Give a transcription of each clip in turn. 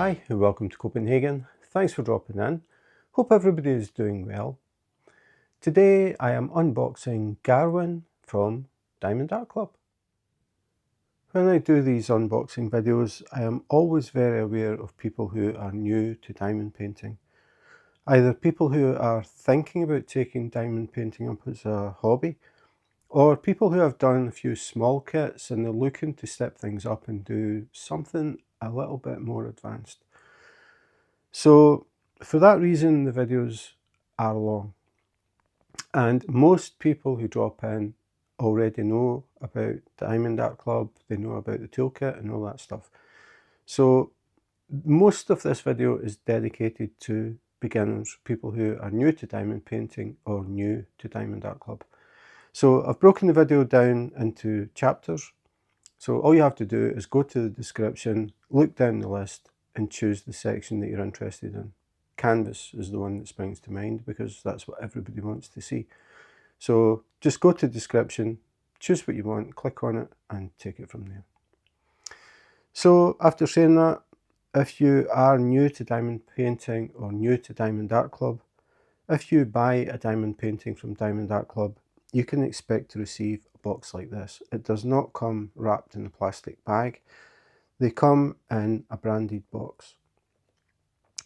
Hi and welcome to Copenhagen. Thanks for dropping in. Hope everybody is doing well. Today I am unboxing Garwin from Diamond Art Club. When I do these unboxing videos, I am always very aware of people who are new to diamond painting. Either people who are thinking about taking diamond painting up as a hobby, or people who have done a few small kits and they're looking to step things up and do something a little bit more advanced. So for that reason, the videos are long. And most people who drop in already know about Diamond Art Club, they know about the toolkit and all that stuff. So most of this video is dedicated to beginners, people who are new to diamond painting or new to Diamond Art Club. So I've broken the video down into chapters. So all you have to do is go to the description, look down the list and choose the section that you're interested in. Canvas is the one that springs to mind because that's what everybody wants to see. So just go to the description, choose what you want, click on it and take it from there. So after saying that, if you are new to diamond painting or new to Diamond Art Club, if you buy a diamond painting from Diamond Art Club, you can expect to receive a box like this. It does not come wrapped in a plastic bag. They come in a branded box.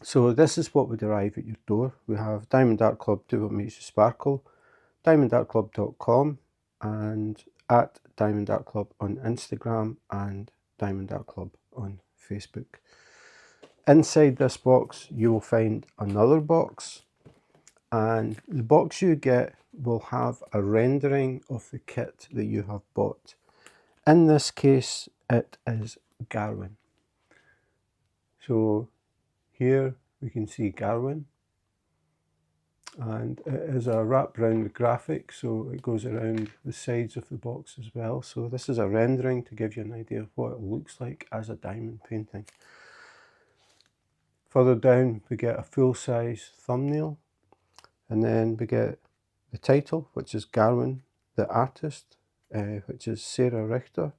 So this is what would arrive at your door. We have Diamond Art Club Do What Makes You Sparkle, diamondartclub.com and at Diamond Art Club on Instagram and Diamond Art Club on Facebook. Inside this box you will find another box, and the box you get will have a rendering of the kit that you have bought. In this case it is Garwin. So here we can see Garwin, and it is a wrap round graphic, so it goes around the sides of the box as well. So this is a rendering to give you an idea of what it looks like as a diamond painting. Further down we get a full-size thumbnail, and then we get the title, which is Garwin the artist, which is Sarah Richter,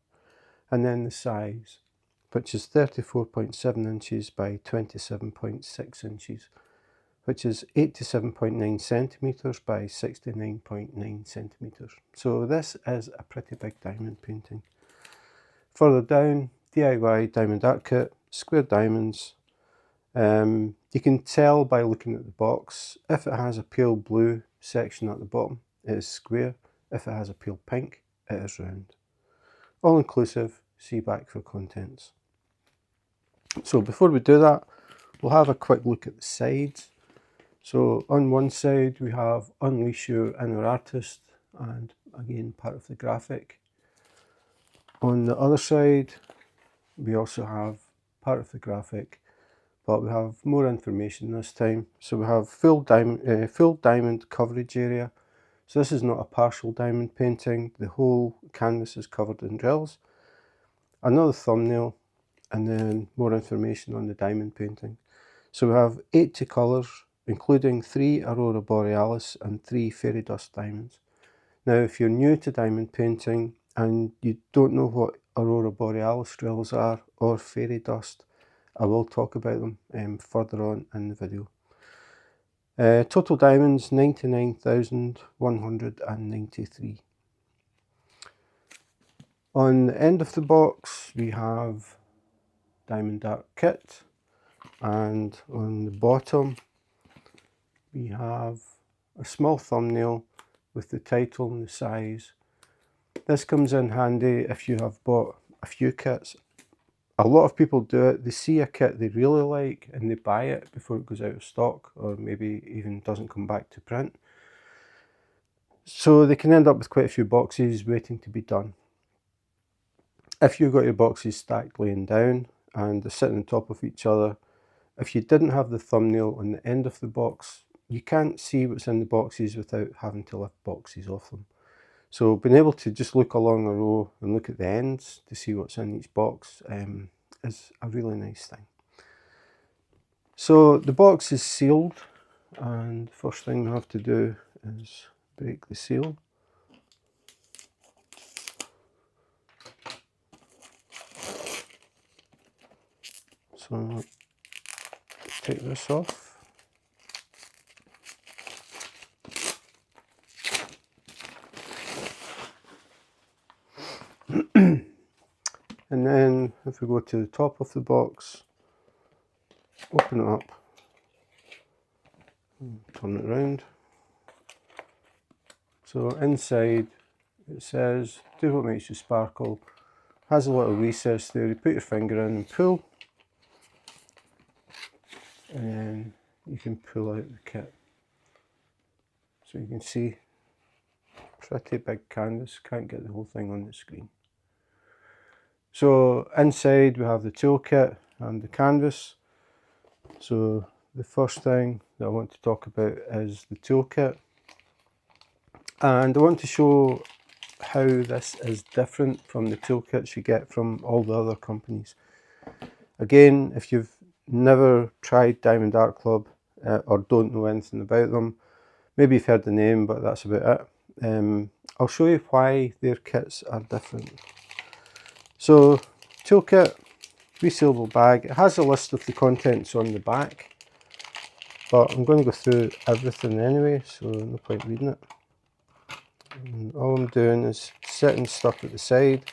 and then the size, which is 34.7 inches by 27.6 inches, which is 87.9 centimeters by 69.9 centimeters. So this is a pretty big diamond painting. Further down, DIY diamond art kit, square diamonds. You can tell by looking at the box, if it has a pale blue section at the bottom, it is square. If it has a pale pink, it is round. All inclusive, see back for contents. So before we do that, we'll have a quick look at the sides. So on one side we have Unleash Your Inner Artist, and again part of the graphic. On the other side we also have part of the graphic, but we have more information this time. So we have full diamond coverage area. So this is not a partial diamond painting, the whole canvas is covered in drills. Another thumbnail, and then more information on the diamond painting. So we have 80 colours, including 3 Aurora Borealis and 3 fairy dust diamonds. Now if you're new to diamond painting and you don't know what Aurora Borealis drills are or fairy dust, I will talk about them further on in the video. Total diamonds 99,193. On the end of the box we have Diamond Art Kit, and on the bottom we have a small thumbnail with the title and the size. This comes in handy if you have bought a few kits. A lot of people do it, they see a kit they really like and they buy it before it goes out of stock, or maybe even doesn't come back to print. So they can end up with quite a few boxes waiting to be done. If you've got your boxes stacked laying down and they're sitting on top of each other, if you didn't have the thumbnail on the end of the box, you can't see what's in the boxes without having to lift boxes off them. So being able to just look along a row and look at the ends to see what's in each box is a really nice thing. So the box is sealed, and the first thing we have to do is break the seal. So take this off. And then if we go to the top of the box, open it up, turn it around. So inside it says, do what makes you sparkle. Has a little recess there, you put your finger in and pull, and then you can pull out the kit. So you can see, pretty big canvas, can't get the whole thing on the screen. So inside we have the toolkit and the canvas. So the first thing that I want to talk about is the toolkit. And I want to show how this is different from the toolkits you get from all the other companies. Again, if you've never tried Diamond Art Club or don't know anything about them, maybe you've heard the name, but that's about it. I'll show you why their kits are different. So, toolkit, resealable bag. It has a list of the contents on the back, but I'm going to go through everything anyway, so no point reading it. And all I'm doing is setting stuff at the side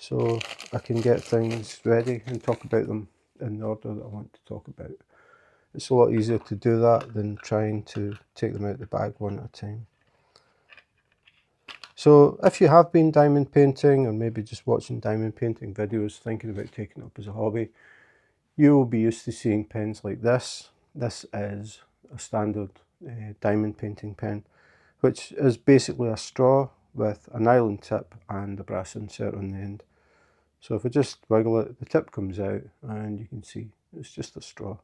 so I can get things ready and talk about them in the order that I want to talk about. It's a lot easier to do that than trying to take them out of the bag one at a time. So if you have been diamond painting, or maybe just watching diamond painting videos thinking about taking it up as a hobby, you will be used to seeing pens like this. This is a standard diamond painting pen, which is basically a straw with a nylon tip and a brass insert on the end. So if I just wiggle it, the tip comes out and you can see it's just a straw.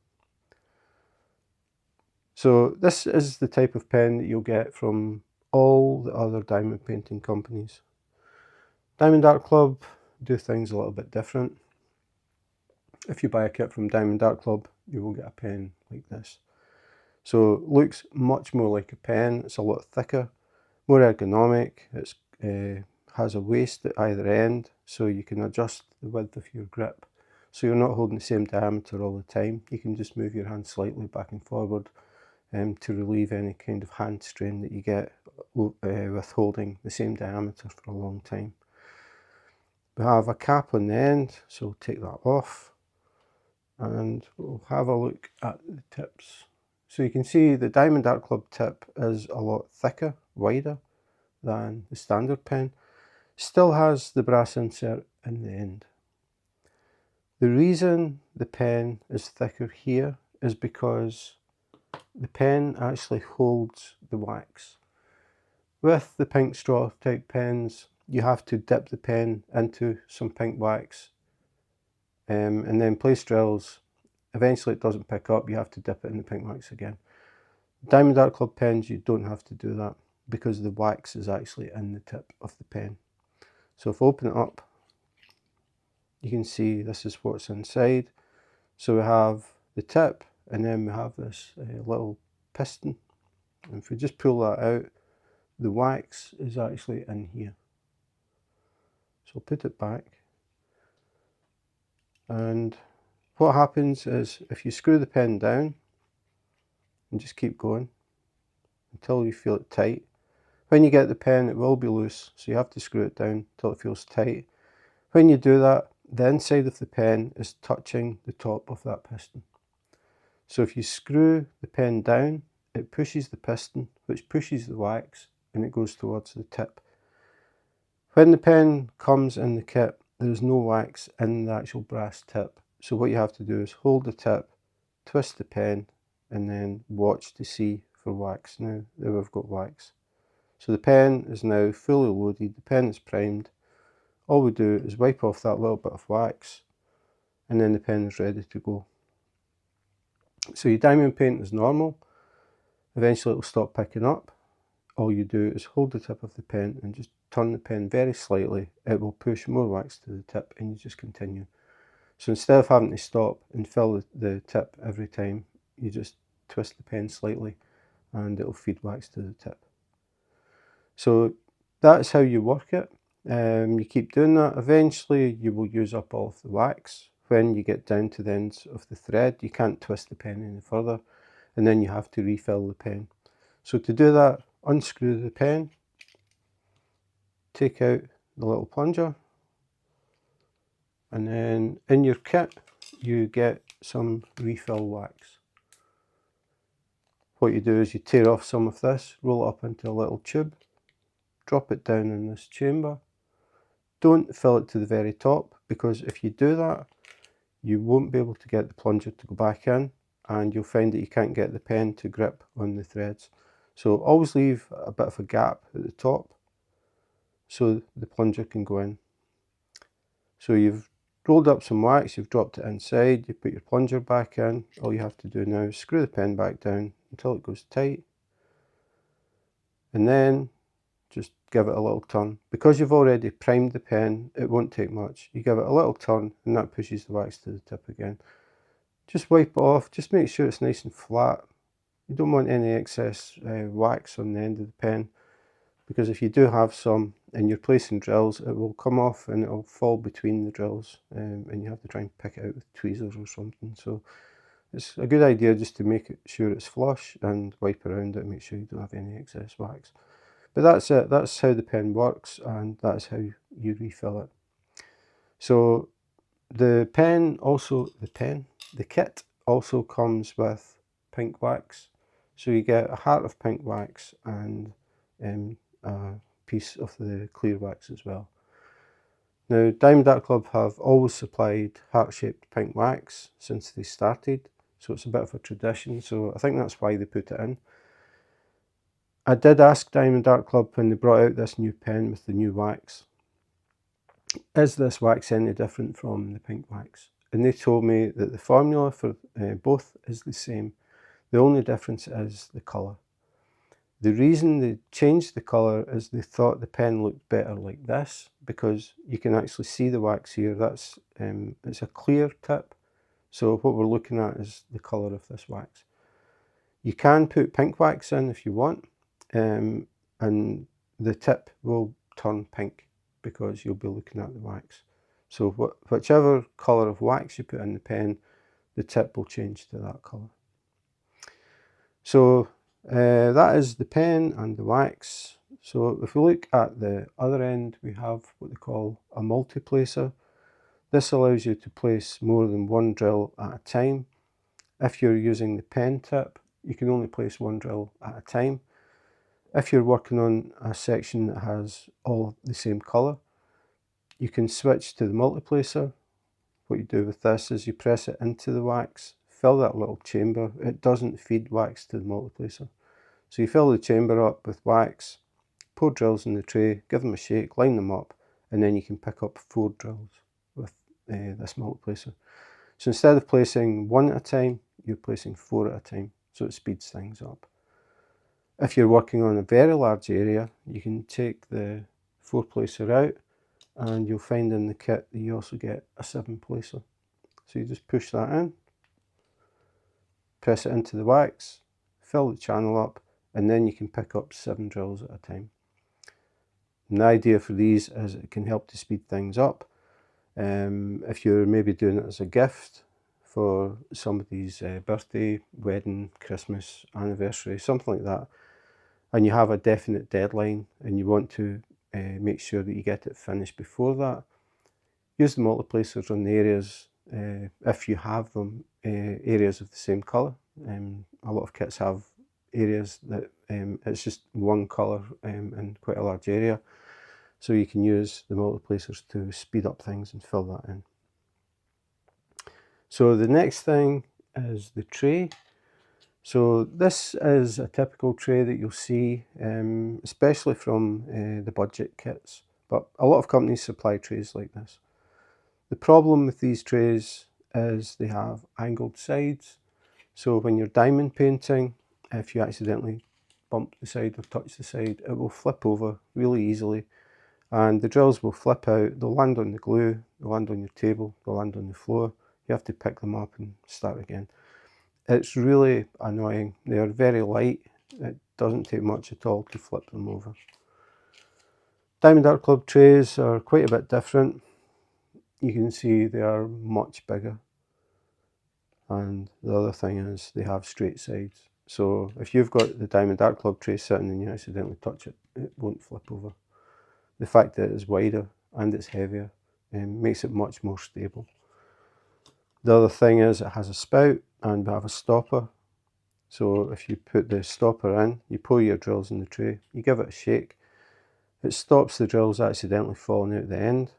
So this is the type of pen that you'll get from all the other diamond painting companies. Diamond Art Club do things a little bit different. If you buy a kit from Diamond Art Club, you will get a pen like this. So it looks much more like a pen. It's a lot thicker, more ergonomic. It has a waist at either end, so you can adjust the width of your grip. So you're not holding the same diameter all the time. You can just move your hand slightly back and forward to relieve any kind of hand strain that you get with holding the same diameter for a long time. We have a cap on the end, so we'll take that off and we'll have a look at the tips. So you can see the Diamond Art Club tip is a lot thicker, wider than the standard pen. Still has the brass insert in the end. The reason the pen is thicker here is because the pen actually holds the wax. With the pink straw type pens, you have to dip the pen into some pink wax and then place drills. Eventually it doesn't pick up, you have to dip it in the pink wax again. Diamond Art Club pens, you don't have to do that because the wax is actually in the tip of the pen. So if I open it up, you can see this is what's inside. So we have the tip, and then we have this little piston. And if we just pull that out, the wax is actually in here. So I'll put it back. And what happens is if you screw the pen down and just keep going until you feel it tight. When you get the pen, it will be loose, so you have to screw it down until it feels tight. When you do that, the inside of the pen is touching the top of that piston. So if you screw the pen down, it pushes the piston, which pushes the wax, and it goes towards the tip. When the pen comes in the kit, there is no wax in the actual brass tip. So what you have to do is hold the tip, twist the pen, and then watch to see for wax. Now, there we've got wax. So the pen is now fully loaded, the pen is primed. All we do is wipe off that little bit of wax, and then the pen is ready to go. So you diamond paint as normal, eventually it will stop picking up. All you do is hold the tip of the pen and just turn the pen very slightly. It will push more wax to the tip and you just continue. So instead of having to stop and fill the tip every time, you just twist the pen slightly and it will feed wax to the tip. So that's how you work it. You keep doing that. Eventually you will use up all of the wax when you get down to the ends of the thread, you can't twist the pen any further, and then you have to refill the pen. So to do that, unscrew the pen, take out the little plunger, and then in your kit you get some refill wax. What you do is you tear off some of this, roll it up into a little tube, drop it down in this chamber. Don't fill it to the very top, because if you do that, you won't be able to get the plunger to go back in, and you'll find that you can't get the pen to grip on the threads. So always leave a bit of a gap at the top so the plunger can go in. So you've rolled up some wax, you've dropped it inside, you put your plunger back in. All you have to do now is screw the pen back down until it goes tight, and then just give it a little turn. Because you've already primed the pen, it won't take much. You give it a little turn and that pushes the wax to the tip again. Just wipe it off, just make sure it's nice and flat. You don't want any excess wax on the end of the pen, because if you do have some and you're placing drills, it will come off and it will fall between the drills, and you have to try and pick it out with tweezers or something. So it's a good idea just to make sure it's flush and wipe around it and make sure you don't have any excess wax. But that's it, that's how the pen works, and that's how you refill it. So the kit also comes with pink wax. So you get a heart of pink wax and a piece of the clear wax as well. Now, Diamond Art Club have always supplied heart-shaped pink wax since they started, so it's a bit of a tradition, so I think that's why they put it in. I did ask Diamond Art Club when they brought out this new pen with the new wax, is this wax any different from the pink wax? And they told me that the formula for both is the same. The only difference is the colour. The reason they changed the colour is they thought the pen looked better like this, because you can actually see the wax here. That's it's a clear tip, so what we're looking at is the colour of this wax. You can put pink wax in if you want, and the tip will turn pink because you'll be looking at the wax. So whichever colour of wax you put in the pen, the tip will change to that colour. So that is the pen and the wax. So if we look at the other end, we have what they call a multiplacer. This allows you to place more than one drill at a time. If you're using the pen tip, you can only place one drill at a time. If you're working on a section that has all the same colour, you can switch to the multiplacer. What you do with this is you press it into the wax, fill that little chamber. It doesn't feed wax to the multiplacer. So you fill the chamber up with wax, pour drills in the tray, give them a shake, line them up, and then you can pick up 4 drills with this multiplacer. So instead of placing 1 at a time, you're placing 4 at a time, so it speeds things up. If you're working on a very large area, you can take the 4-placer out, and you'll find in the kit that you also get a 7-placer. So you just push that in, press it into the wax, fill the channel up, and then you can pick up 7 drills at a time. And the idea for these is it can help to speed things up. If you're maybe doing it as a gift for somebody's birthday, wedding, Christmas, anniversary, something like that, and you have a definite deadline and you want to make sure that you get it finished before that, use the multiplacers on the areas, if you have them, areas of the same colour. A lot of kits have areas that it's just one colour in quite a large area, so you can use the multiplacers to speed up things and fill that in. So the next thing is the tray. So this is a typical tray that you'll see, especially from the budget kits, but a lot of companies supply trays like this. The problem with these trays is they have angled sides, so when you're diamond painting, if you accidentally bump the side or touch the side, it will flip over really easily, and the drills will flip out, they'll land on the glue, they'll land on your table, they'll land on the floor. You have to pick them up and start again. It's really annoying. They are very light. It doesn't take much at all to flip them over. Diamond Art Club trays are quite a bit different. you can see they are much bigger. And the other thing is they have straight sides. So if you've got the Diamond Art Club tray sitting and you accidentally touch it, it won't flip over. The fact that it's wider and it's heavier makes it much more stable. The other thing is it has a spout and we have a stopper. So if you put the stopper in, you pour your drills in the tray, you give it a shake, it stops the drills accidentally falling out the end,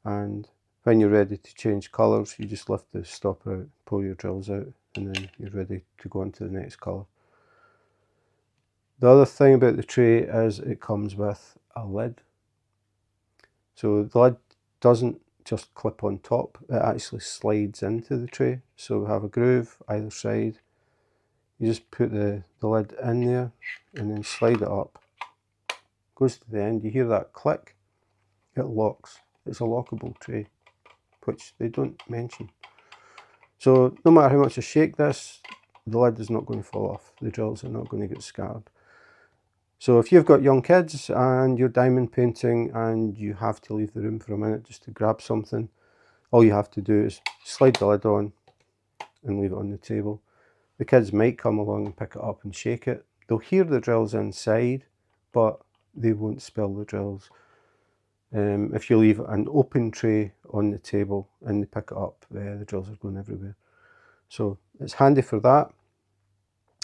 and when you're ready to change colours, you just lift the stopper out, pull your drills out, and then you're ready to go on to the next colour. The other thing about the tray is it comes with a lid. So the lid doesn't just clip on top, it actually slides into the tray. So we have a groove either side. You just put the lid in there and then slide it up. Goes to the end, you hear that click, it locks. It's a lockable tray, which they don't mention. So no matter how much I shake this, the lid is not going to fall off. The drills are not going to get scarred. So if you've got young kids and you're diamond painting and you have to leave the room for a minute just to grab something, all you have to do is slide the lid on and leave it on the table. The kids might come along and pick it up and shake it. They'll hear the drills inside, but they won't spill the drills. If you leave an open tray on the table and they pick it up, the drills are going everywhere. So it's handy for that.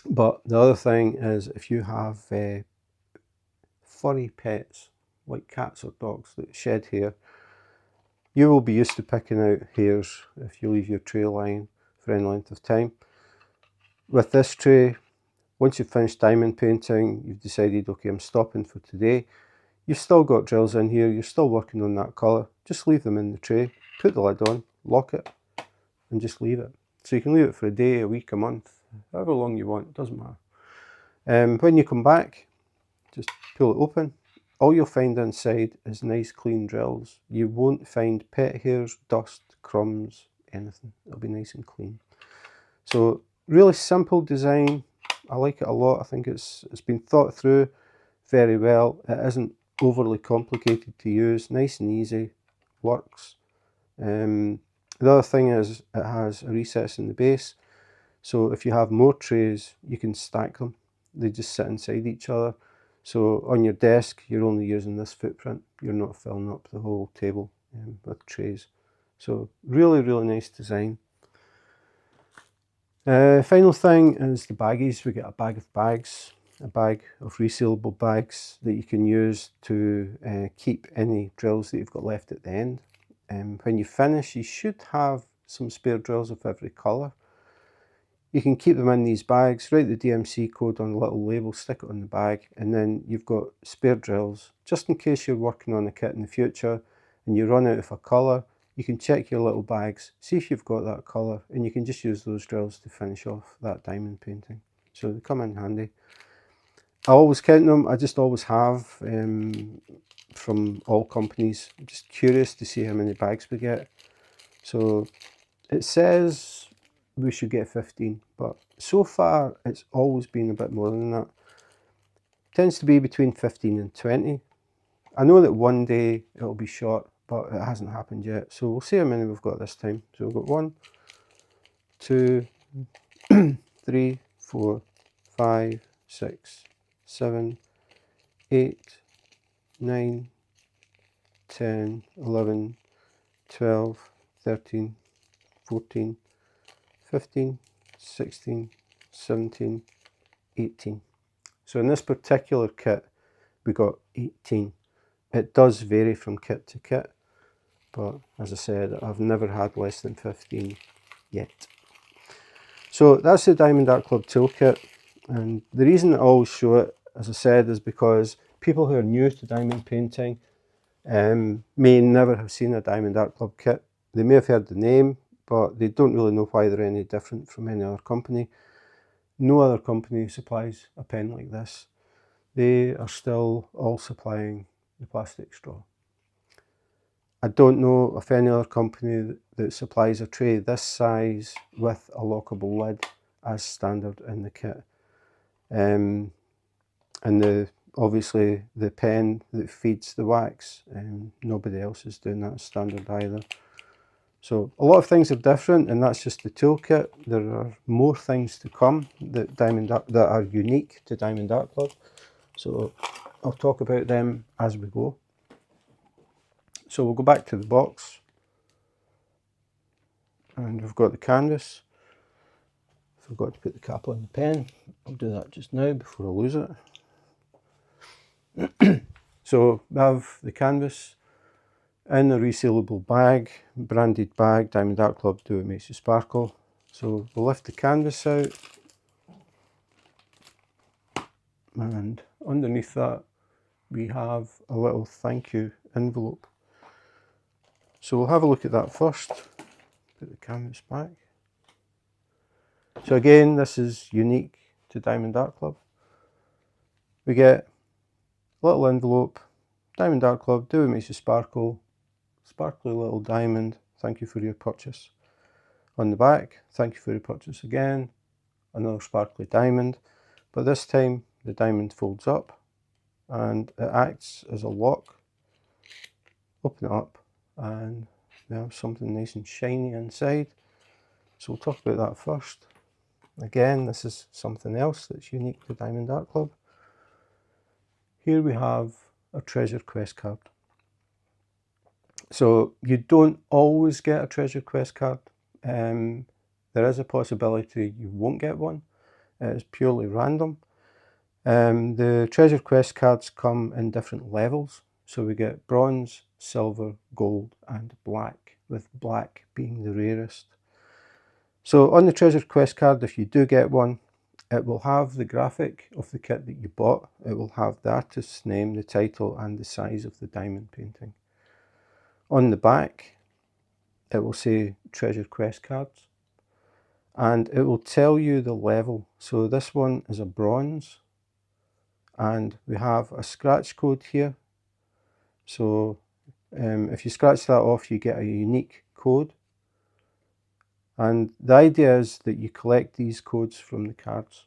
But the other thing is if you have furry pets like cats or dogs that shed hair, you will be used to picking out hairs if you leave your tray lying for any length of time. With this tray, once you've finished diamond painting, you've decided, okay, I'm stopping for today. You've still got drills in here, you're still working on that colour, just leave them in the tray, put the lid on, lock it, and just leave it. So you can leave it for a day, a week, a month, however long you want, it doesn't matter. When you come back, just pull it open. All you'll find inside is nice clean drills. You won't find pet hairs, dust, crumbs, anything. It'll be nice and clean. So really simple design. I like it a lot. I think it's been thought through very well. It isn't overly complicated to use. Nice and easy. Works. The other thing is it has a recess in the base. So if you have more trays, you can stack them. They just sit inside each other. So on your desk, you're only using this footprint. You're not filling up the whole table with trays. So really, really nice design. Final thing is the baggies. We get a bag of bags, a bag of resealable bags that you can use to keep any drills that you've got left at the end. When you finish, you should have some spare drills of every colour. You can keep them in these bags, write the DMC code on a little label, stick it on the bag, and then you've got spare drills. Just in case you're working on a kit in the future and you run out of a colour, you can check your little bags, see if you've got that colour, and you can just use those drills to finish off that diamond painting. So they come in handy. I always count them, I just always have, from all companies. I'm just curious to see how many bags we get. So it says we should get 15, but so far it's always been a bit more than that. Tends to be between 15 and 20. I know that one day it'll be short, but it hasn't happened yet. So we'll see how many we've got this time. So we've got 1, 2, 3, 4, 5, 6, 7, 8, 9, 10, 11, 12, 13, 14, 15, 16, 17, 18. So in this particular kit, we got 18. It does vary from kit to kit, but as I said, I've never had less than 15 yet. So that's the Diamond Art Club toolkit, and the reason I always show it, as I said, is because people who are new to diamond painting may never have seen a Diamond Art Club kit. They may have heard the name, but they don't really know why they're any different from any other company. No other company supplies a pen like this. They are still all supplying the plastic straw. I don't know of any other company that supplies a tray this size with a lockable lid as standard in the kit. And obviously the pen that feeds the wax, nobody else is doing that as standard either. So a lot of things are different, and that's just the toolkit. There are more things to come that are unique to Diamond Art Club. So I'll talk about them as we go. So we'll go back to the box, and we've got the canvas. Forgot to put the cap on the pen. I'll do that just now before I lose it. So we have the canvas in a resealable bag, branded bag, Diamond Art Club, Do It Makes You Sparkle. So we'll lift the canvas out, and underneath that we have a little thank you envelope. So we'll have a look at that first. Put the canvas back. So again, this is unique to Diamond Art Club. We get a little envelope, Diamond Art Club, Do It Makes You Sparkle, sparkly little diamond, thank you for your purchase. On the back, thank you for your purchase again, another sparkly diamond, but this time the diamond folds up and it acts as a lock. Open it up and we have something nice and shiny inside. So we'll talk about that first. Again, this is something else that's unique to Diamond Art Club. Here we have a treasure quest card. So you don't always get a treasure quest card. There is a possibility you won't get one. It's purely random. The treasure quest cards come in different levels. So we get bronze, silver, gold and black, with black being the rarest. So on the treasure quest card, if you do get one, it will have the graphic of the kit that you bought. It will have the artist's name, the title and the size of the diamond painting. On the back, it will say treasure quest cards and it will tell you the level. So this one is a bronze and we have a scratch code here. So if you scratch that off, you get a unique code. And the idea is that you collect these codes from the cards.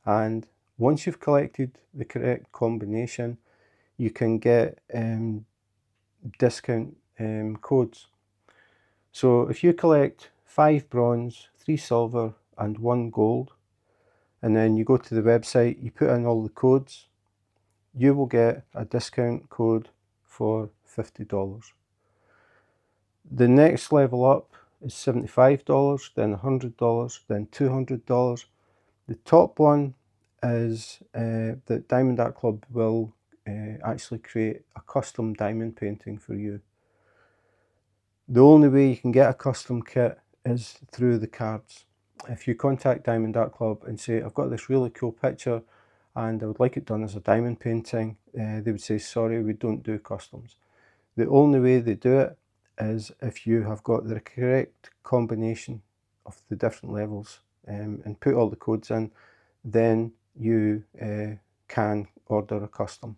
And once you've collected the correct combination, you can get discount codes. So if you collect 5 bronze, 3 silver and 1 gold, and then you go to the website, you put in all the codes, you will get a discount code for $50. The next level up is $75, then $100, then $200. The top one is that Diamond Art Club will actually create a custom diamond painting for you. The only way you can get a custom kit is through the cards. If you contact Diamond Art Club and say, I've got this really cool picture and I would like it done as a diamond painting, they would say, sorry, we don't do customs. The only way they do it is if you have got the correct combination of the different levels and put all the codes in, then you can order a custom.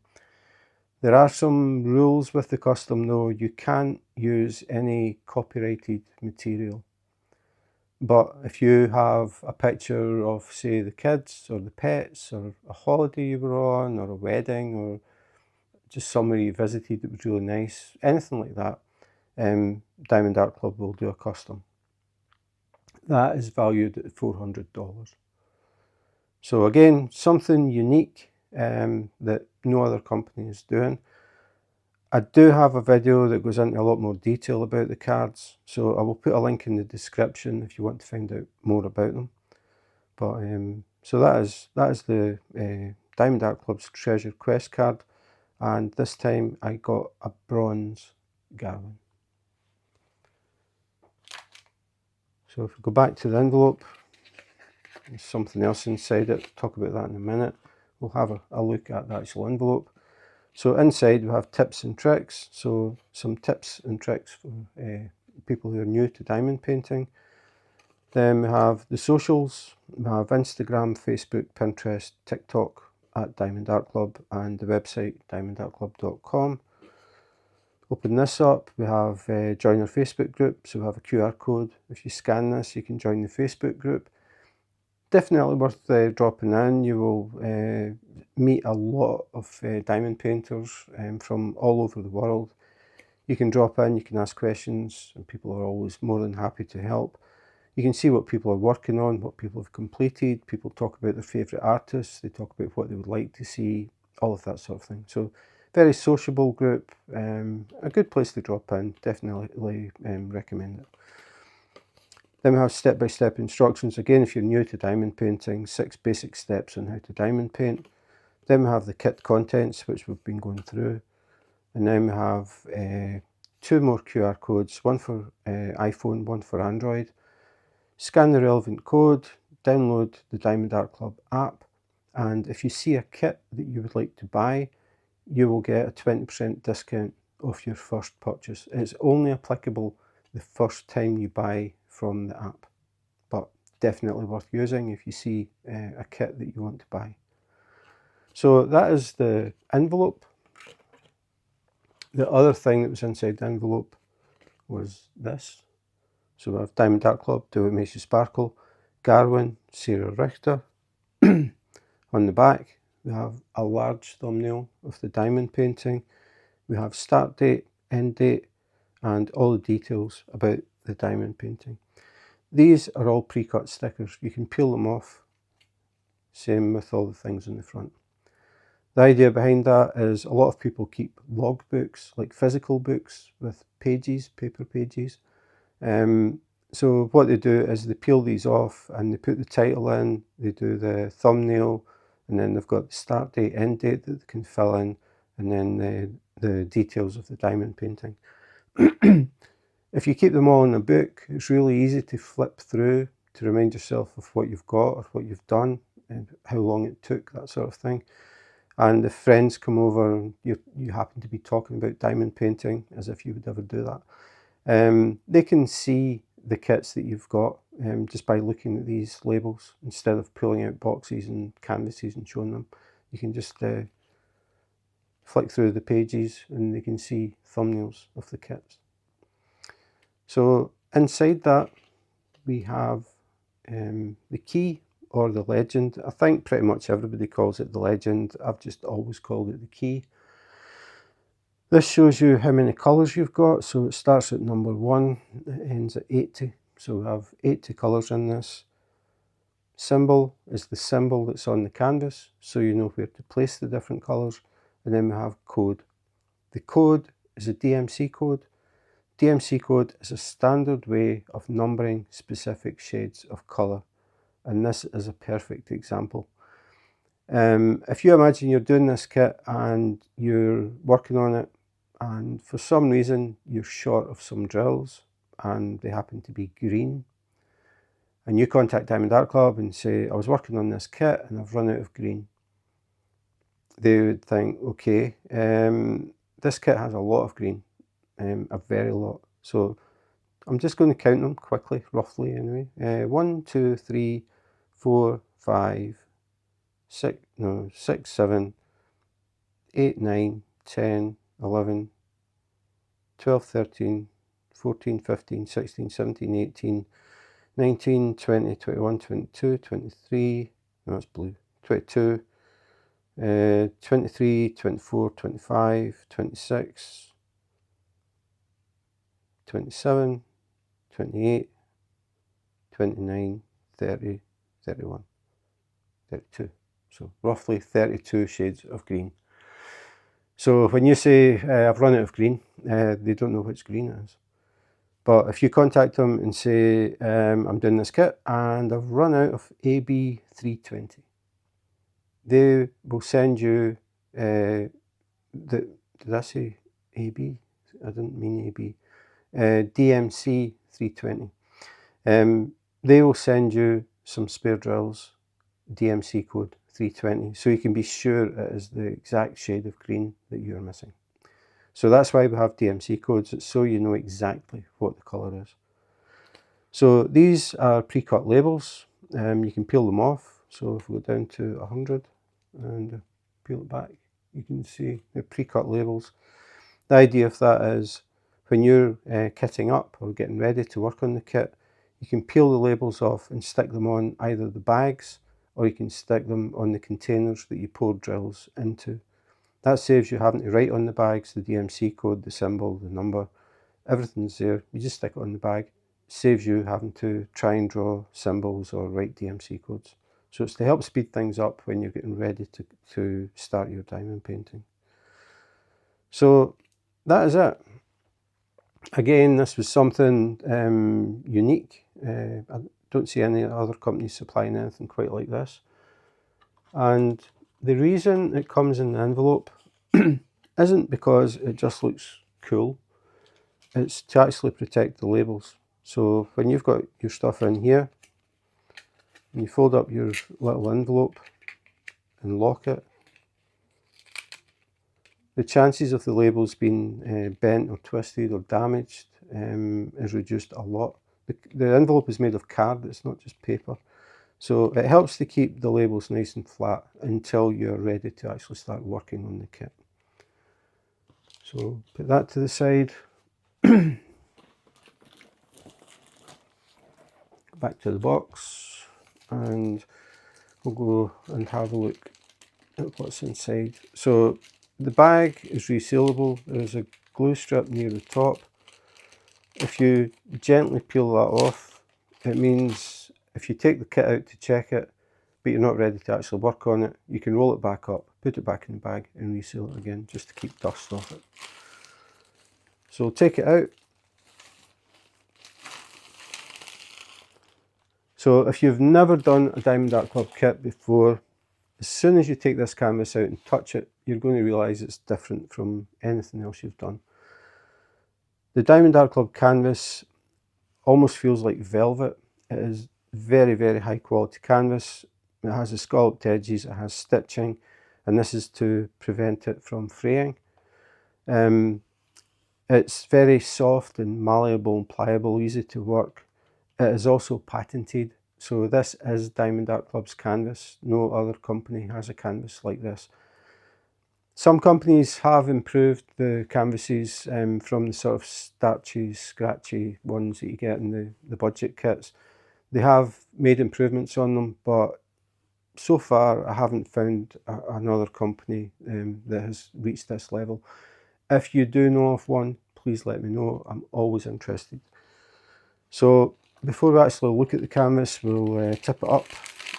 There are some rules with the custom though. You can't use any copyrighted material. But if you have a picture of, say, the kids or the pets or a holiday you were on or a wedding or just somewhere you visited that was really nice, anything like that, Diamond Art Club will do a custom. That is valued at $400. So again, something unique that no other company is doing. I do have a video that goes into a lot more detail about the cards, so I will put a link in the description if you want to find out more about them. But so that is the Diamond Art Club's Treasure Quest card, and this time I got a bronze Garwin. So if we go back to the envelope, there's something else inside it. We'll talk about that in a minute. We'll have a look at the actual envelope. So inside we have tips and tricks, so some tips and tricks for people who are new to diamond painting. Then we have the socials. We have Instagram, Facebook, Pinterest, TikTok at Diamond Art Club and the website diamondartclub.com. Open this up, we have join our Facebook group, so we have a QR code. If you scan this, you can join the Facebook group. Definitely worth dropping in. You will meet a lot of diamond painters from all over the world. You can drop in, you can ask questions, and people are always more than happy to help. You can see what people are working on, what people have completed. People talk about their favourite artists, they talk about what they would like to see, all of that sort of thing. So very sociable group, a good place to drop in, definitely recommend it. Then we have step-by-step instructions. Again, if you're new to diamond painting, 6 basic steps on how to diamond paint. Then we have the kit contents, which we've been going through. And then we have 2 more QR codes, one for iPhone, one for Android. Scan the relevant code, download the Diamond Art Club app, and if you see a kit that you would like to buy, you will get a 20% discount off your first purchase. It's only applicable the first time you buy from the app, but definitely worth using if you see a kit that you want to buy. So that is the envelope. The other thing that was inside the envelope was this. So we have Diamond Art Club, Do What Makes You Sparkle, Garwin, Sarah Richter. On the back, we have a large thumbnail of the diamond painting. We have start date, end date, and all the details about the diamond painting. These are all pre-cut stickers. You can peel them off. Same with all the things in the front. The idea behind that is a lot of people keep log books, like physical books with pages, paper pages. So what they do is they peel these off and they put the title in, they do the thumbnail, and then they've got the start date, end date that they can fill in, and then the details of the diamond painting. If you keep them all in a book, it's really easy to flip through to remind yourself of what you've got or what you've done and how long it took, that sort of thing. And if friends come over and you happen to be talking about diamond painting, as if you would ever do that, they can see the kits that you've got just by looking at these labels. Instead of pulling out boxes and canvases and showing them, you can just flick through the pages and they can see thumbnails of the kits. So inside that we have the key or the legend. I think pretty much everybody calls it the legend. I've just always called it the key. This shows you how many colours you've got. So it starts at number 1, it ends at 80. So we have 80 colours in this. Symbol is the symbol that's on the canvas, so you know where to place the different colours. And then we have code. The code is a DMC code. DMC code is a standard way of numbering specific shades of colour. And this is a perfect example. If you imagine you're doing this kit and you're working on it, and for some reason you're short of some drills and they happen to be green, and you contact Diamond Art Club and say, I was working on this kit and I've run out of green. They would think, okay, this kit has a lot of green, a very lot. So I'm just going to count them quickly, roughly anyway. 1, 2, 3, 4, 5, 6, 7, 8, 9, 10, 11, 12, 13, 14, 15, 16, 17, 18, 19, 20, 21, 22, 23, no, that's blue, 22, 23, 24, 25, 26, 27, 28, 29, 30, 31, 32. So roughly 32 shades of green. So when you say, I've run out of green, they don't know which green it is. But if you contact them and say, I'm doing this kit and I've run out of AB320, they will send you, did I say AB? I didn't mean AB. DMC 320. They will send you some spare drills, DMC code 320, so you can be sure it is the exact shade of green that you're missing. So that's why we have DMC codes, it's so you know exactly what the colour is. So these are pre-cut labels. You can peel them off. So if we go down to 100 and peel it back, you can see the pre-cut labels. The idea of that is when you're kitting up or getting ready to work on the kit, you can peel the labels off and stick them on either the bags or you can stick them on the containers that you pour drills into. That saves you having to write on the bags the DMC code, the symbol, the number, everything's there. You just stick it on the bag. It saves you having to try and draw symbols or write DMC codes. So it's to help speed things up when you're getting ready to start your diamond painting. So that is it. Again, this was something unique. I don't see any other companies supplying anything quite like this. And the reason it comes in the envelope isn't because it just looks cool. It's to actually protect the labels. So when you've got your stuff in here, and you fold up your little envelope and lock it, the chances of the labels being bent or twisted or damaged is reduced a lot. The envelope is made of card, it's not just paper. So it helps to keep the labels nice and flat until you're ready to actually start working on the kit. So put that to the side. Back to the box, and we'll go and have a look at what's inside. So the bag is resealable. There's a glue strip near the top. If you gently peel that off, it means if you take the kit out to check it, but you're not ready to actually work on it, you can roll it back up, put it back in the bag and reseal it again, just to keep dust off it. So take it out. So if you've never done a Diamond Art Club kit before, as soon as you take this canvas out and touch it, you're going to realise it's different from anything else you've done. The Diamond Art Club canvas almost feels like velvet. It is very, very high quality canvas. It has the scalloped edges, it has stitching, and this is to prevent it from fraying. It's very soft and malleable and pliable, easy to work. It is also patented, so this is Diamond Art Club's canvas. No other company has a canvas like this. Some companies have improved the canvases from the sort of starchy, scratchy ones that you get in the budget kits. They have made improvements on them, but so far I haven't found another company that has reached this level. If you do know of one, please let me know. I'm always interested. So before we actually look at the canvas, we'll tip it up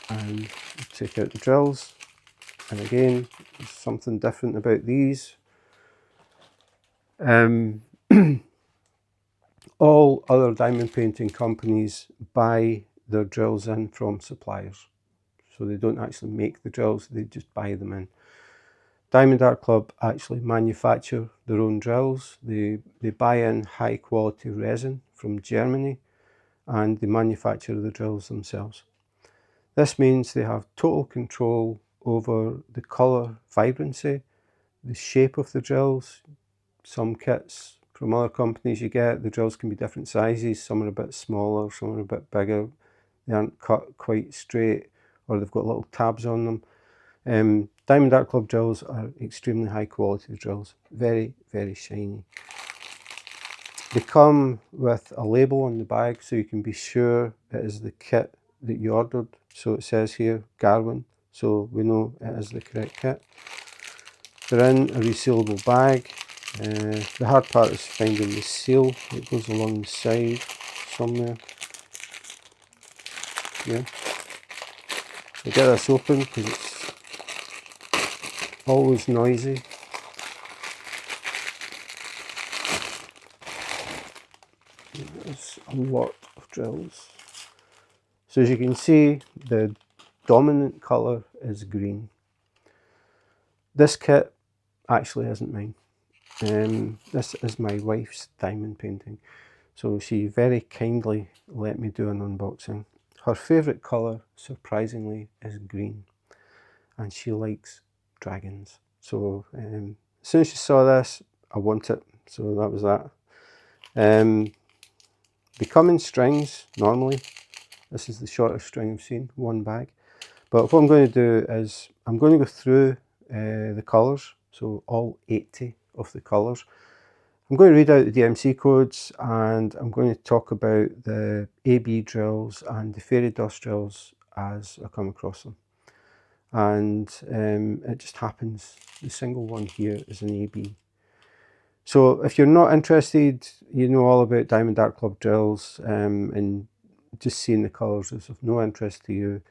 and take out the drills. And again, there's something different about these. All other diamond painting companies buy their drills in from suppliers. So they don't actually make the drills, they just buy them in. Diamond Art Club actually manufacture their own drills. They buy in high quality resin from Germany, and they manufacture the drills themselves. This means they have total control over the colour vibrancy, the shape of the drills. Some kits from other companies you get, the drills can be different sizes. Some are a bit smaller, some are a bit bigger. They aren't cut quite straight, or they've got little tabs on them. Diamond Art Club drills are extremely high quality drills, very, very shiny. They come with a label on the bag so you can be sure it is the kit that you ordered. So it says here Garwin, so we know it is the correct kit. They're in a resealable bag. The hard part is finding the seal. It goes along the side somewhere. Yeah. So get this open because it's always noisy. There's a lot of drills. So as you can see, the dominant colour is green. This kit actually isn't mine. This is my wife's diamond painting. So she very kindly let me do an unboxing. Her favourite colour, surprisingly, is green. And she likes dragons. So as soon as she saw this, I want it. So that was that. They come in strings normally. This is the shortest string I've seen, one bag. But what I'm going to do is I'm going to go through the colours, so all 80 of the colours. I'm going to read out the DMC codes, and I'm going to talk about the AB drills and the fairy dust drills as I come across them. and it just happens the single one here is an AB. So if you're not interested, you know all about Diamond Art Club drills, and just seeing the colours is of no interest to you,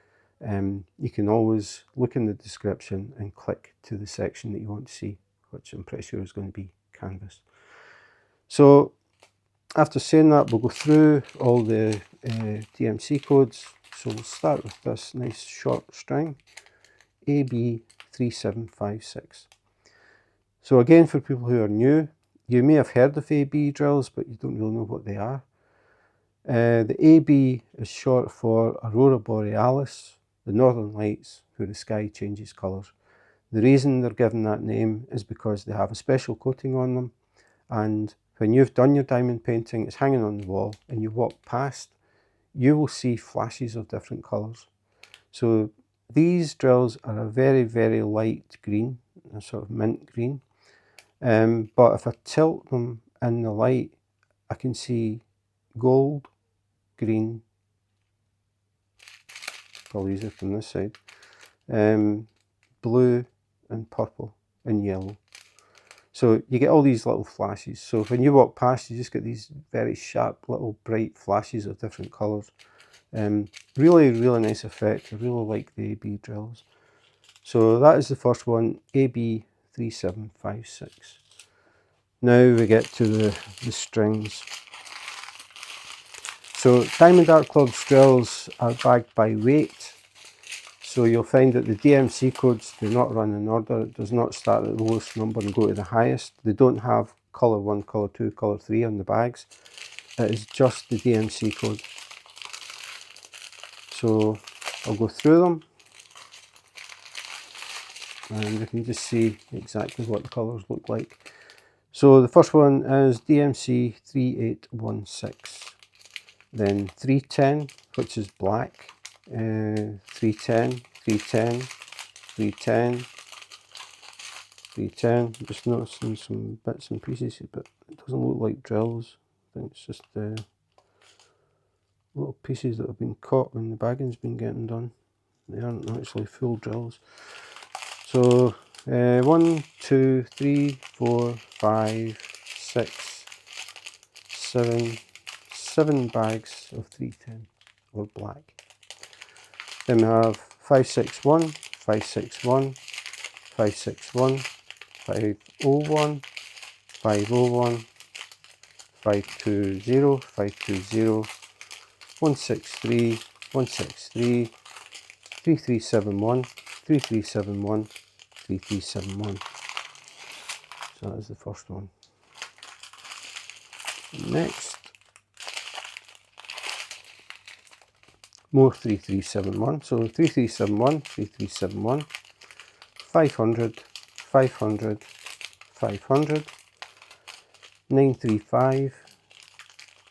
you can always look in the description and click to the section that you want to see, which I'm pretty sure is going to be canvas. So after saying that, we'll go through all the DMC codes. So we'll start with this nice short string, AB3756. So again, for people who are new, you may have heard of AB drills, but you don't really know what they are. The AB is short for Aurora Borealis, the Northern Lights, where the sky changes colours. The reason they're given that name is because they have a special coating on them, and when you've done your diamond painting, it's hanging on the wall, and you walk past, you will see flashes of different colours. So these drills are a very, very light green, a sort of mint green. But if I tilt them in the light, I can see gold, green, probably easier from this side, blue and purple and yellow. So you get all these little flashes. So when you walk past, you just get these very sharp little bright flashes of different colours. Really, really nice effect. I really like the AB drills. So that is the first one, AB3756. Now we get to the strings. So Diamond Art Club's drills are bagged by weight. So you'll find that the DMC codes do not run in order. It does not start at the lowest number and go to the highest. They don't have colour 1, colour 2, colour 3 on the bags. It is just the DMC code. So I'll go through them, and you can just see exactly what the colours look like. So the first one is DMC 3816, then 310, which is black, 310, 310, 310, 310. I'm just noticing some bits and pieces here, but it doesn't look like drills. I think it's just little pieces that have been caught when the bagging's been getting done. They aren't actually full drills. So 1, 2, 3, 4, 5, 6, 7 bags of 310 or black. Then we have 561, 561, 561, 501, 501, 520, 520, 163, 163, 3371, 3371, 3371. So that is the first one. Next, more 3371. So 3371, 3371, 500, 500, 500, 935,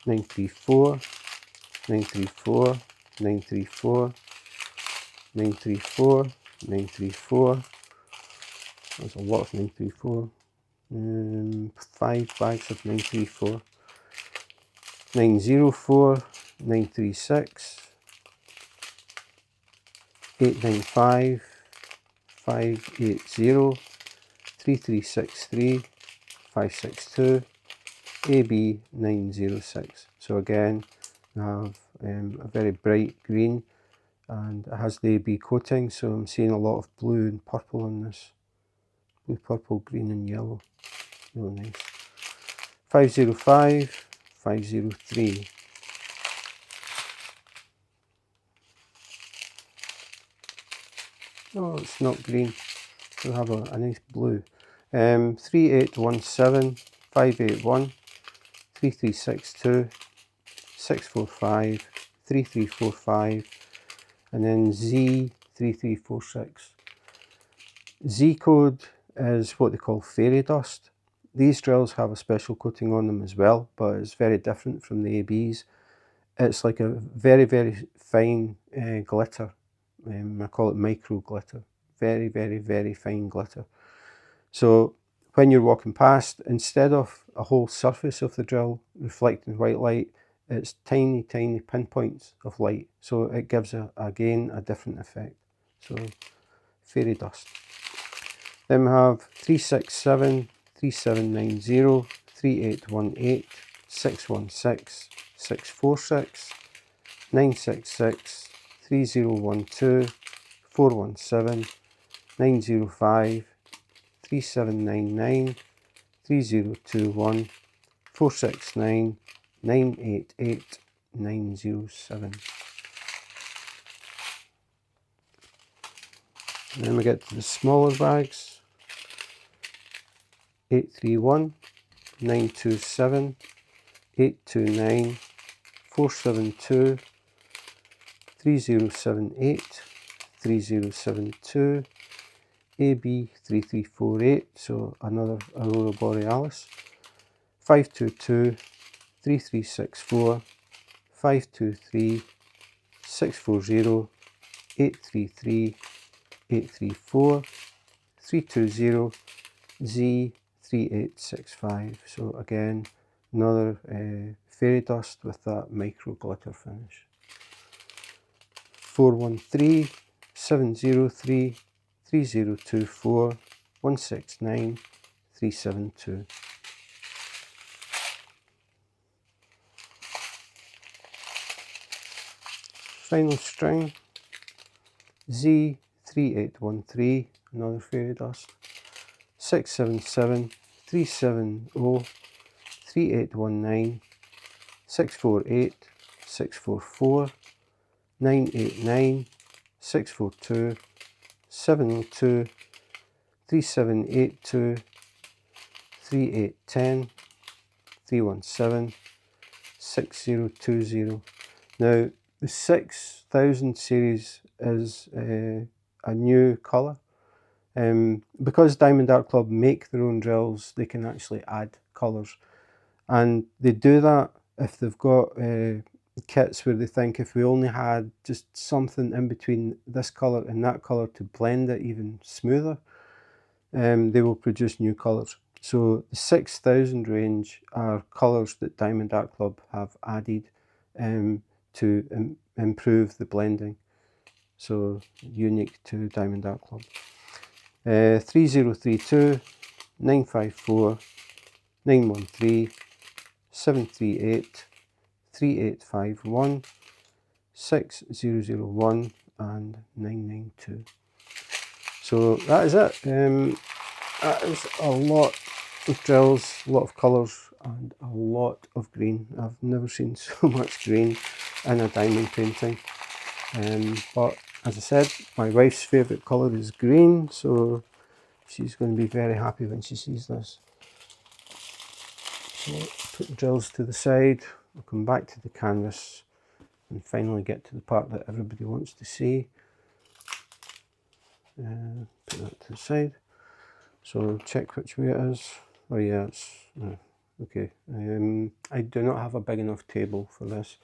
934, 934, 934, 934, 934. There's a lot of 934. 5 bags of 934. 904, 936, 895, 580, 3363, 562, AB 906. So again, we have a very bright green, and it has the AB coating, so I'm seeing a lot of blue and purple in this. Blue, purple, green and yellow. Really nice. 505, 503. Oh, it's not green. We'll have a nice blue. 3817, 581, 3362, 645, 3345, and then Z3346. Z code is what they call fairy dust. These drills have a special coating on them as well, but it's very different from the ABs. It's like a very, very fine glitter. I call it micro glitter. Very, very, very fine glitter. So when you're walking past, instead of a whole surface of the drill reflecting white light, it's tiny, tiny pinpoints of light. So it gives, again, a different effect. So fairy dust. Then we have 367, 3790, 3818, 616, 646, 966, 3012, 417, 905, 3799, 3021, 469, 988, 907. And then we get to the smaller bags. 831, 927, 829, 472, 3078, 3072, AB3348, so another Aurora Borealis, 522, 3364, 523, 640, 833, 834, 320, Z3865. So again, another fairy dust with that micro glitter finish. 413, 703, 3024, 169, 372. Final string, Z3813, another fairy dust, 677, 370, 3819, 648, 644, 989, 642, 702, 3782, 3810, 317, 6020. Now the 6000 series is a new colour. Because Diamond Art Club make their own drills, they can actually add colours, and they do that if they've got kits where they think if we only had just something in between this colour and that colour to blend it even smoother, they will produce new colours. So the 6000 range are colours that Diamond Art Club have added to improve the blending, so unique to Diamond Art Club. 3032, 954, 913, 738, 3851, 6001 and 992. So that is it. That is a lot of drills, a lot of colours and a lot of green. I've never seen so much green in a diamond painting. But as I said, my wife's favourite colour is green, so she's going to be very happy when she sees this. So put the drills to the side, I'll come back to the canvas and finally get to the part that everybody wants to see. Put that to the side. So check which way it is. Oh yeah, it's okay. I do not have a big enough table for this.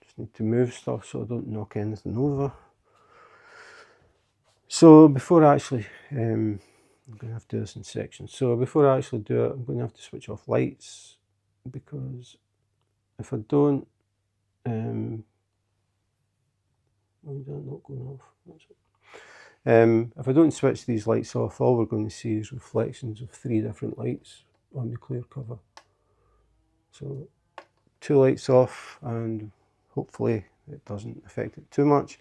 Just need to move stuff so I don't knock anything over. So before I actually, I'm going to have to do this in sections. So before I actually do it, I'm going to have to switch off lights, because if I don't, oh, is that not going off? That's it. If I don't switch these lights off, all we're going to see is reflections of 3 different lights on the clear cover. So 2 lights off, and hopefully it doesn't affect it too much.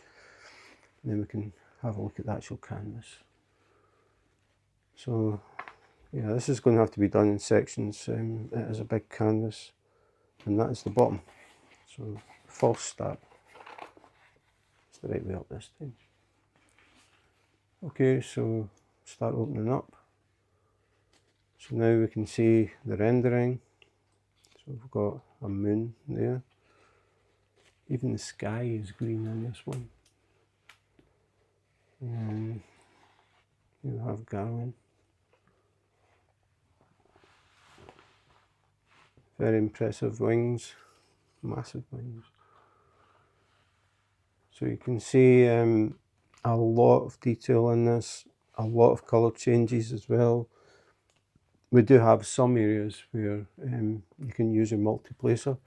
And then we can have a look at the actual canvas. So yeah, this is going to have to be done in sections. It is a big canvas, and that is the bottom. So false start. It's the right way up this time. Okay, so start opening up. So now we can see the rendering. So we've got a moon there. Even the sky is green on this one. And you have Garwin. Very impressive wings, massive wings. So you can see a lot of detail in this, a lot of colour changes as well. We do have some areas where you can use a multiplacer.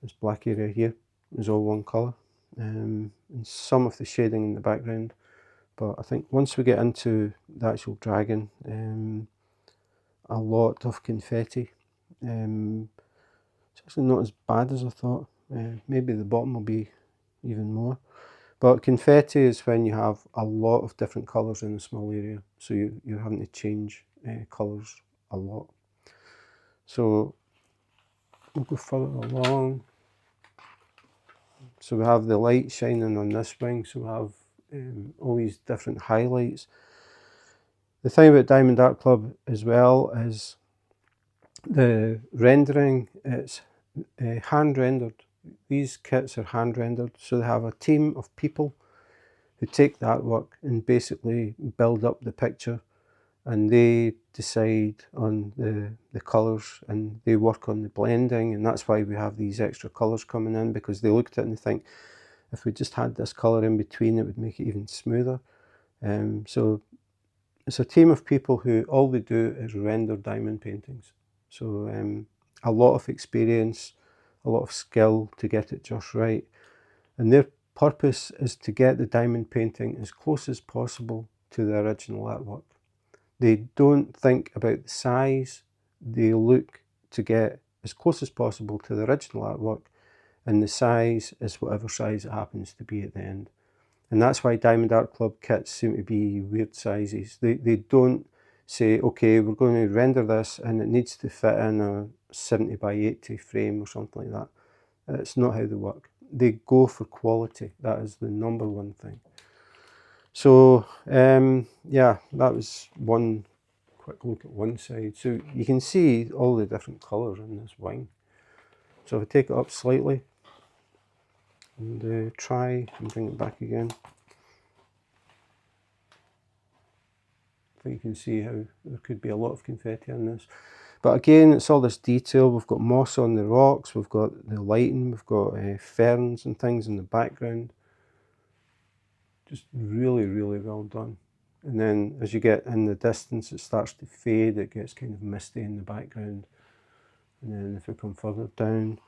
This black area here is all one colour. And some of the shading in the background But I think once we get into the actual dragon, a lot of confetti. It's actually not as bad as I thought. Maybe the bottom will be even more. But confetti is when you have a lot of different colours in a small area. So you're having to change colours a lot. So we'll go further along. So we have the light shining on this wing. So we have all these different highlights. The thing about Diamond Art Club as well is the rendering. It's hand rendered. These kits are hand rendered, so they have a team of people who take the artwork and basically build up the picture, and they decide on the colours and they work on the blending, and that's why we have these extra colours coming in, because they looked at it and they think if we just had this colour in between it would make it even smoother. So it's a team of people who all they do is render diamond paintings. So a lot of experience, a lot of skill to get it just right. And their purpose is to get the diamond painting as close as possible to the original artwork. They don't think about the size, they look to get as close as possible to the original artwork, and the size is whatever size it happens to be at the end. And that's why Diamond Art Club kits seem to be weird sizes. They don't say, okay, we're going to render this and it needs to fit in a 70 by 80 frame or something like that. It's not how they work. They go for quality. That is the number one thing. So yeah, that was one quick look at one side. So you can see all the different colours in this wing. So if I take it up slightly and try and bring it back again, I think you can see how there could be a lot of confetti in this. But again, it's all this detail. We've got moss on the rocks, we've got the lighting, we've got ferns and things in the background. Just really, really well done. And then as you get in the distance, it starts to fade, it gets kind of misty in the background. And then if we come further down,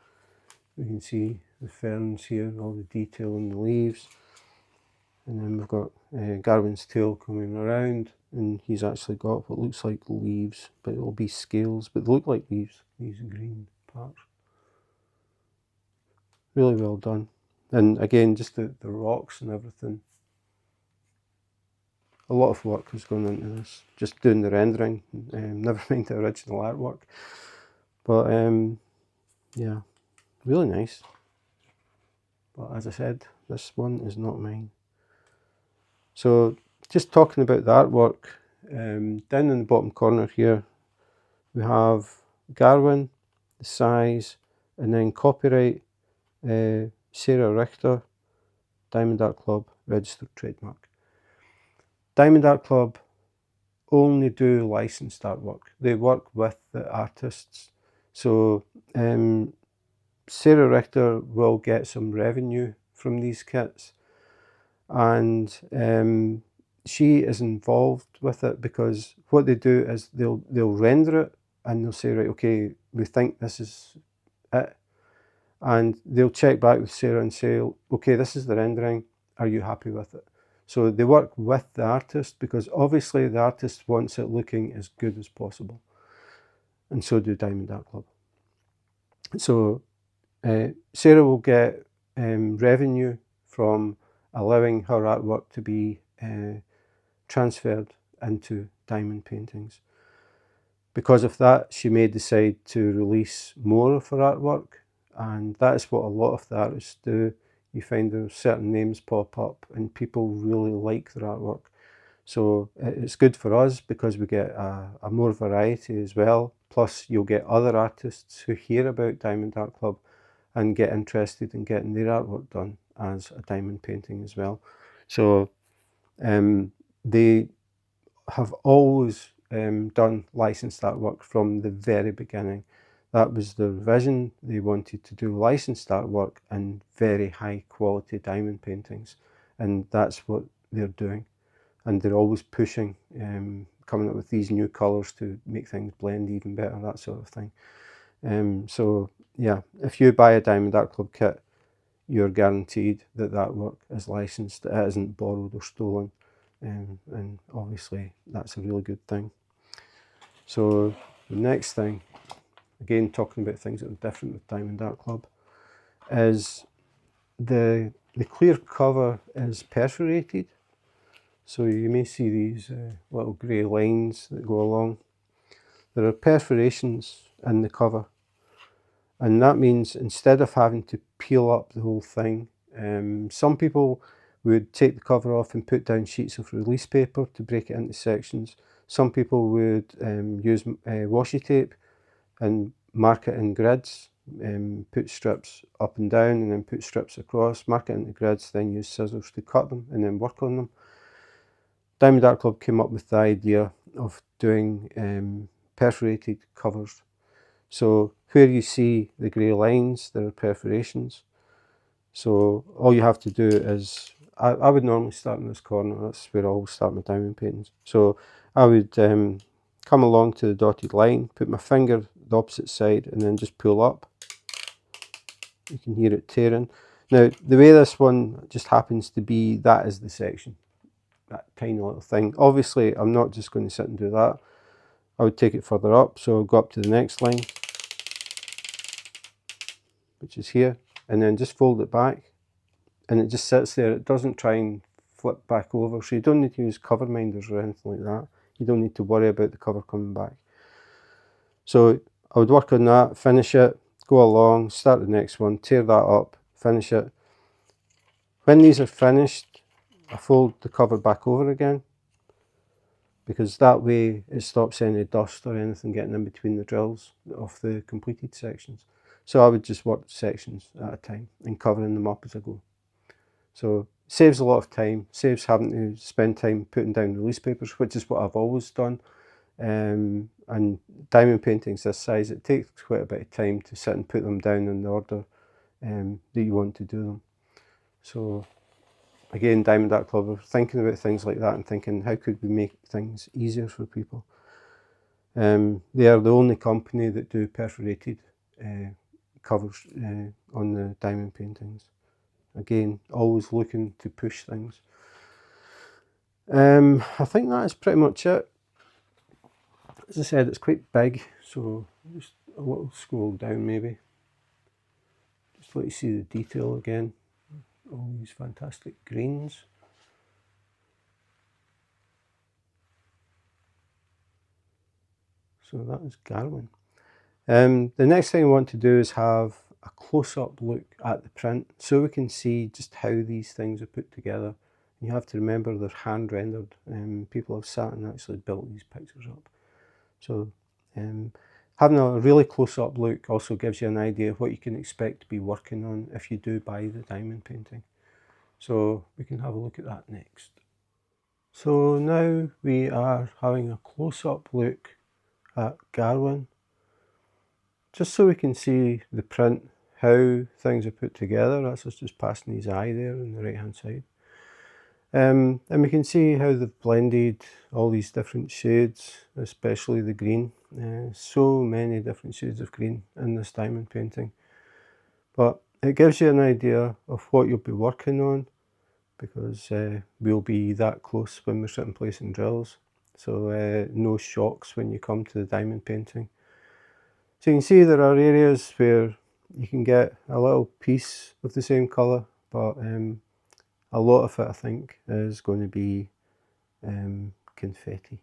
we can see the ferns here, all the detail in the leaves. And then we've got Garwin's tail coming around, and he's actually got what looks like leaves, but it'll be scales, but they look like leaves, these green parts. Really well done. And again, just the rocks and everything. A lot of work has gone into this, just doing the rendering, never mind the original artwork. But yeah, really nice. But as I said, this one is not mine. So just talking about the artwork, down in the bottom corner here, we have Garwin, the size, and then copyright, Sarah Richter, Diamond Art Club, registered trademark. Diamond Art Club only do licensed artwork. They work with the artists. So Sarah Richter will get some revenue from these kits, and she is involved with it because what they do is they'll render it and they'll say, right, okay, we think this is it, and they'll check back with Sarah and say, okay, this is the rendering, are you happy with it? So they work with the artist because obviously the artist wants it looking as good as possible, and so do Diamond Art Club. So Sarah will get revenue from allowing her artwork to be transferred into diamond paintings. Because of that, she may decide to release more of her artwork, and that is what a lot of the artists do. You find there's certain names pop up and people really like their artwork. So it's good for us because we get a more variety as well. Plus you'll get other artists who hear about Diamond Art Club and get interested in getting their artwork done as a diamond painting as well. So they have always done licensed artwork from the very beginning. That was their vision. They wanted to do licensed artwork and very high quality diamond paintings, and that's what they're doing. And they're always pushing, coming up with these new colours to make things blend even better, that sort of thing. So yeah, if you buy a Diamond Art Club kit, you're guaranteed that that work is licensed, it isn't borrowed or stolen. and obviously that's a really good thing. So the next thing, again talking about things that are different with Diamond Art Club, is the clear cover is perforated. So you may see these little grey lines that go along. There are perforations in the cover, and that means instead of having to peel up the whole thing, some people would take the cover off and put down sheets of release paper to break it into sections. Some people would use washi tape and mark it in grids, put strips up and down and then put strips across, mark it into grids, then use scissors to cut them and then work on them. Diamond Art Club came up with the idea of doing perforated covers. So where you see the grey lines, there are perforations. So all you have to do is, I would normally start in this corner, that's where I always start my diamond paintings. So I would come along to the dotted line, put my finger the opposite side and then just pull up. You can hear it tearing. Now the way this one just happens to be, that is the section. That tiny little thing. Obviously I'm not just going to sit and do that. I would take it further up, so I'll go up to the next line, which is here, and then just fold it back, and it just sits there. It doesn't try and flip back over, so you don't need to use cover minders or anything like that. You don't need to worry about the cover coming back. So I would work on that, finish it, go along, start the next one, tear that up, finish it. When these are finished, I fold the cover back over again, because that way it stops any dust or anything getting in between the drills of the completed sections. So I would just work sections at a time and covering them up as I go. So it saves a lot of time, saves having to spend time putting down release papers, which is what I've always done. And diamond paintings this size, it takes quite a bit of time to sit and put them down in the order that you want to do them. So again, Diamond Art Club are thinking about things like that and thinking, how could we make things easier for people? They are the only company that do perforated covers on the diamond paintings. Again, always looking to push things. I think that is pretty much it. As I said, it's quite big, so just a little scroll down maybe. Just let you see the detail again. All these fantastic greens. So that is Garwin. The next thing I want to do is have a close-up look at the print so we can see just how these things are put together. You have to remember they're hand rendered. People have sat and actually built these pictures up. So having a really close-up look also gives you an idea of what you can expect to be working on if you do buy the diamond painting. So we can have a look at that next. So now we are having a close-up look at Garwin, just so we can see the print, how things are put together. That's us just passing his eye there on the right hand side. And we can see how they've blended all these different shades, especially the green. So many different shades of green in this diamond painting. But it gives you an idea of what you'll be working on, because we'll be that close when we're sitting placing drills. So no shocks when you come to the diamond painting. So you can see there are areas where you can get a little piece of the same colour, but a lot of it I think is going to be confetti.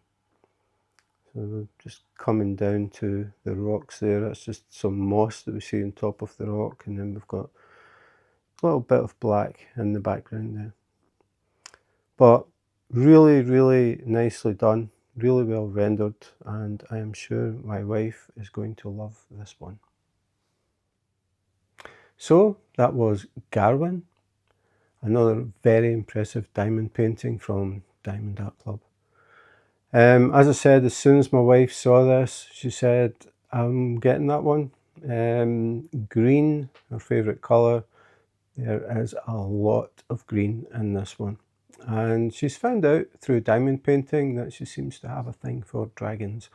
So just coming down to the rocks there, that's just some moss that we see on top of the rock, and then we've got a little bit of black in the background there. But really, really nicely done, really well rendered, and I am sure my wife is going to love this one. So that was Garwin, another very impressive diamond painting from Diamond Art Club. As I said, as soon as my wife saw this, she said, I'm getting that one. Green, her favourite colour. There is a lot of green in this one. And she's found out through diamond painting that she seems to have a thing for dragons.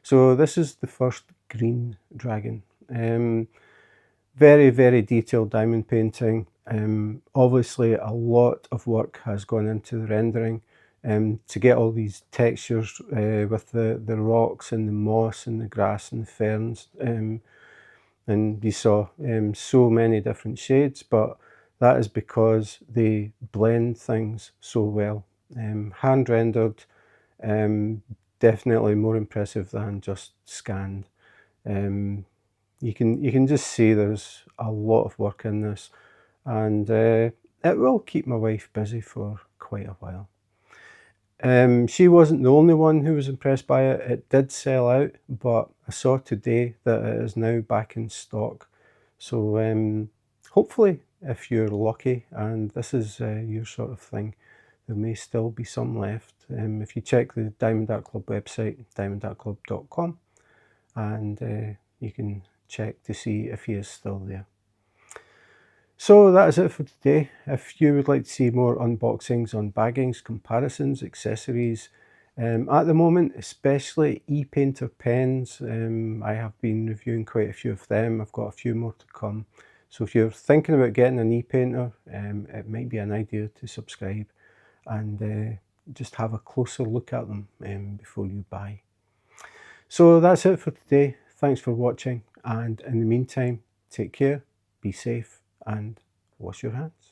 So this is the first green dragon. Very, very detailed diamond painting. Obviously a lot of work has gone into the rendering. to get all these textures with the rocks and the moss and the grass and the ferns. And you saw so many different shades, but that is because they blend things so well. Hand rendered, definitely more impressive than just scanned. You can just see there's a lot of work in this, and it will keep my wife busy for quite a while. She wasn't the only one who was impressed by it. It did sell out, but I saw today that it is now back in stock. So hopefully, if you're lucky and this is your sort of thing, there may still be some left. If you check the Diamond Art Club website, diamondartclub.com, and you can check to see if he is still there. So that is it for today. If you would like to see more unboxings on baggings, comparisons, accessories, at the moment, especially e-painter pens, I have been reviewing quite a few of them. I've got a few more to come. So if you're thinking about getting an e-painter, it might be an idea to subscribe and just have a closer look at them before you buy. So that's it for today. Thanks for watching, and in the meantime, take care, be safe, and wash your hands.